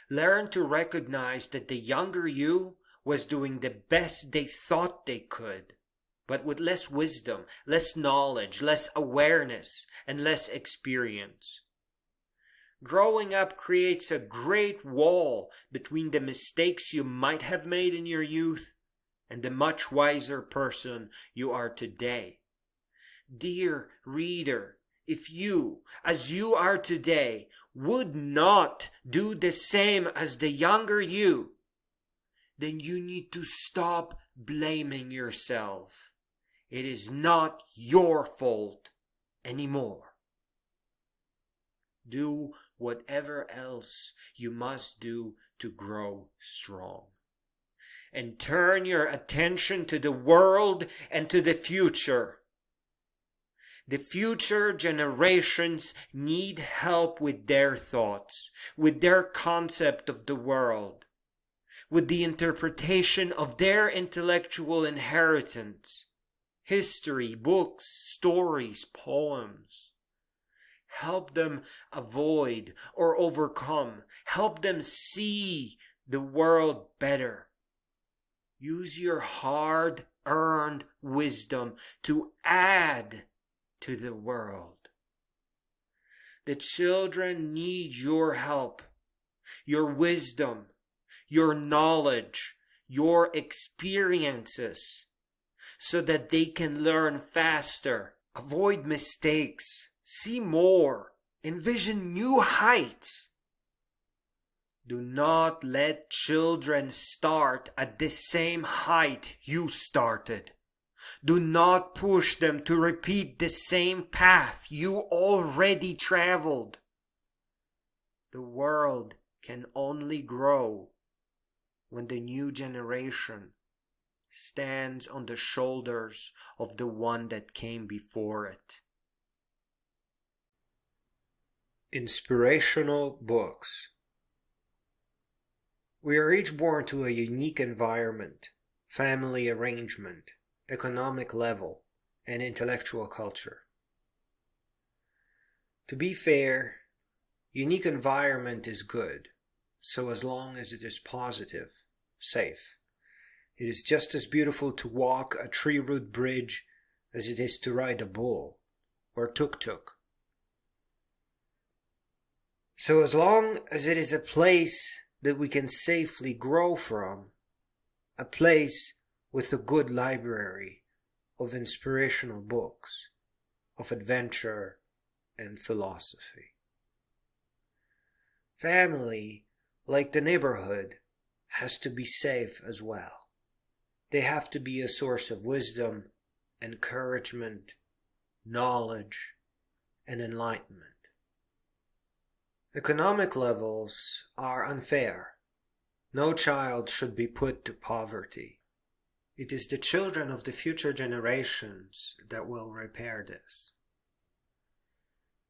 Learn to recognize that the younger you was doing the best they thought they could, but with less wisdom, less knowledge, less awareness, and less experience. Growing up creates a great wall between the mistakes you might have made in your youth and the much wiser person you are today. Dear reader, if you, as you are today, would not do the same as the younger you, then you need to stop blaming yourself. It is not your fault anymore. Do whatever else you must do to grow strong. And turn your attention to the world and to the future. The future generations need help with their thoughts, with their concept of the world, with the interpretation of their intellectual inheritance, history, books, stories, poems. Help them avoid or overcome. Help them see the world better. Use your hard-earned wisdom to add to the world. The children need your help, your wisdom, your knowledge, your experiences, so that they can learn faster, avoid mistakes, see more, envision new heights. Do not let children start at the same height you started. Do not push them to repeat the same path you already traveled. The world can only grow when the new generation stands on the shoulders of the one that came before it. Inspirational books. We are each born to a unique environment, family arrangement, economic level, and intellectual culture. To be fair, unique environment is good, so as long as it is positive, safe. It is just as beautiful to walk a tree root bridge as it is to ride a bull or tuk-tuk. So as long as it is a place that we can safely grow from, a place with a good library of inspirational books, of adventure and philosophy. Family, like the neighborhood, has to be safe as well. They have to be a source of wisdom, encouragement, knowledge, and enlightenment. Economic levels are unfair. No child should be put to poverty. It is the children of the future generations that will repair this.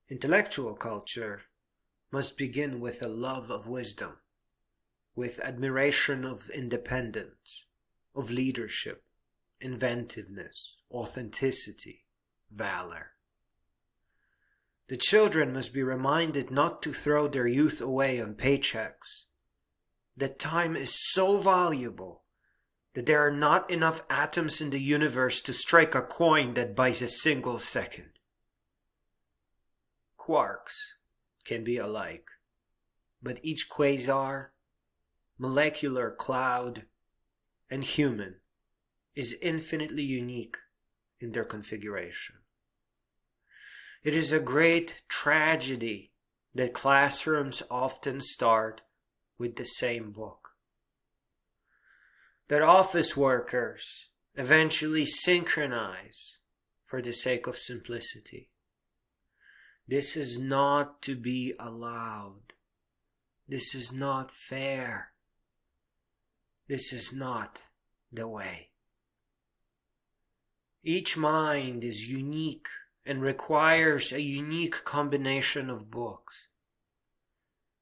Intellectual culture must begin with a love of wisdom, with admiration of independence, of leadership, inventiveness, authenticity, valor. The children must be reminded not to throw their youth away on paychecks, that time is so valuable that there are not enough atoms in the universe to strike a coin that buys a single second. Quarks can be alike, but each quasar, molecular cloud, and human is infinitely unique in their configuration. It is a great tragedy that classrooms often start with the same book. That office workers eventually synchronize for the sake of simplicity. This is not to be allowed. This is not fair. This is not the way. Each mind is unique and requires a unique combination of books.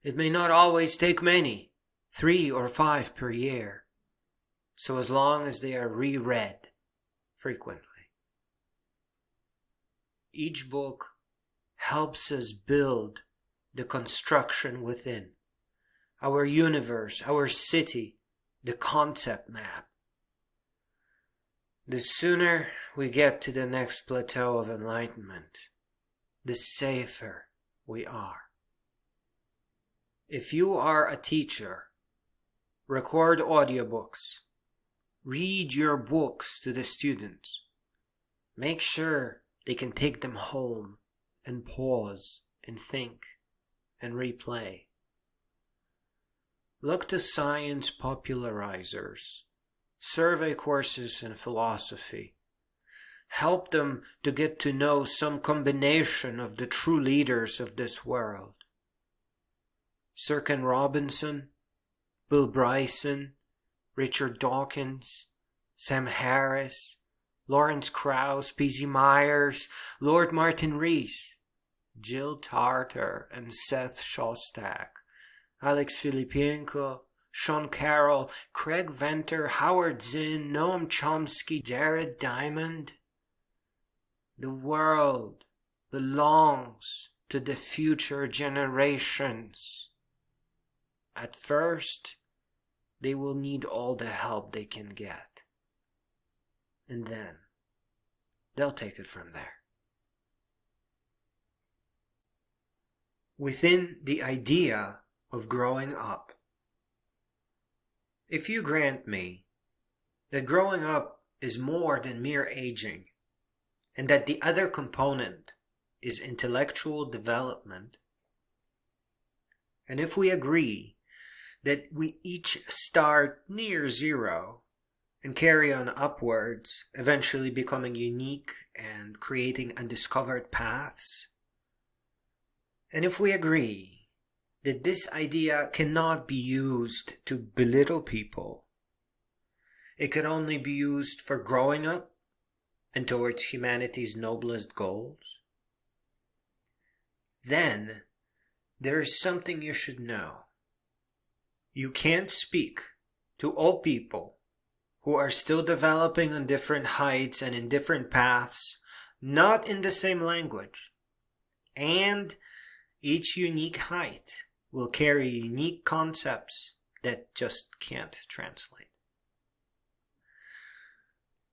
It may not always take many, 3 or 5 per year, so as long as they are reread frequently. Each book helps us build the construction within, our universe, our city, the concept map. The sooner we get to the next plateau of enlightenment, the safer we are. If you are a teacher, record audiobooks, read your books to the students. Make sure they can take them home and pause and think and replay. Look to science popularizers, survey courses in philosophy. Help them to get to know some combination of the true leaders of this world. Sir Ken Robinson, Bill Bryson, Richard Dawkins, Sam Harris, Lawrence Krauss, P.Z. Myers, Lord Martin Rees, Jill Tarter and Seth Shostak, Alex Filipenko, Sean Carroll, Craig Venter, Howard Zinn, Noam Chomsky, Jared Diamond. The world belongs to the future generations. At first, they will need all the help they can get. And then, they'll take it from there. Within the idea of growing up, if you grant me that growing up is more than mere aging, and that the other component is intellectual development, and if we agree that we each start near zero and carry on upwards, eventually becoming unique and creating undiscovered paths, and if we agree that this idea cannot be used to belittle people, it can only be used for growing up and towards humanity's noblest goals, then there is something you should know. You can't speak to all people who are still developing on different heights and in different paths, not in the same language. And each unique height will carry unique concepts that just can't translate.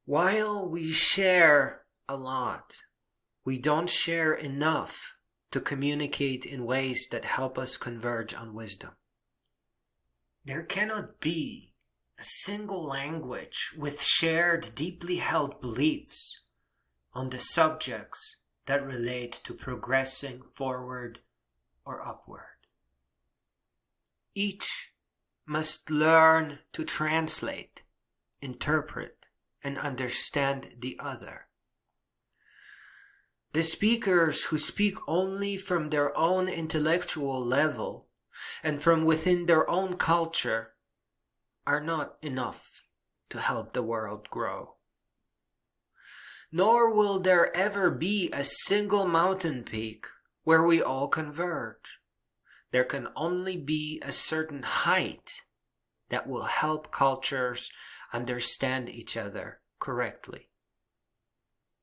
While we share a lot, we don't share enough to communicate in ways that help us converge on wisdom. There cannot be a single language with shared, deeply held beliefs on the subjects that relate to progressing forward or upward. Each must learn to translate, interpret, and understand the other. The speakers who speak only from their own intellectual level and from within their own culture are not enough to help the world grow. Nor will there ever be a single mountain peak where we all converge. There can only be a certain height that will help cultures understand each other correctly.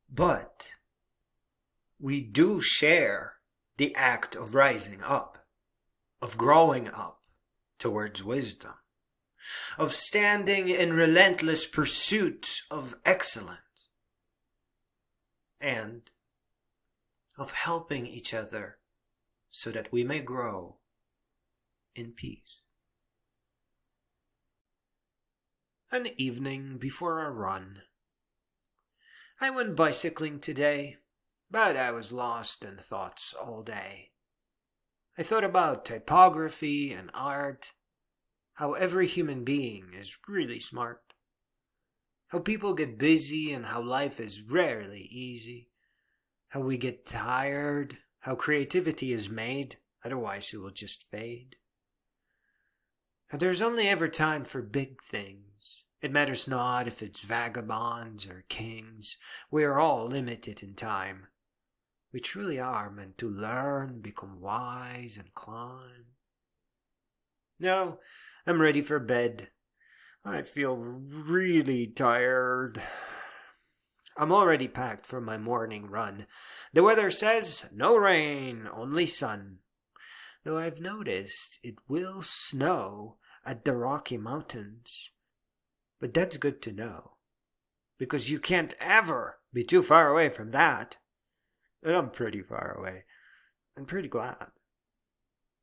But we do share the act of rising up, of growing up towards wisdom, of standing in relentless pursuit of excellence, and of helping each other so that we may grow in peace. An evening before a run. I went bicycling today, but I was lost in thoughts all day. I thought about typography and art, how every human being is really smart, how people get busy and how life is rarely easy, how we get tired, how creativity is made, otherwise it will just fade. And there's only ever time for big things. It matters not if it's vagabonds or kings. We are all limited in time. We truly are meant to learn, become wise, and climb. No, I'm ready for bed. I feel really tired. I'm already packed for my morning run. The weather says no rain, only sun. Though I've noticed it will snow at the Rocky Mountains. But that's good to know, because you can't ever be too far away from that. And I'm pretty far away, and pretty glad.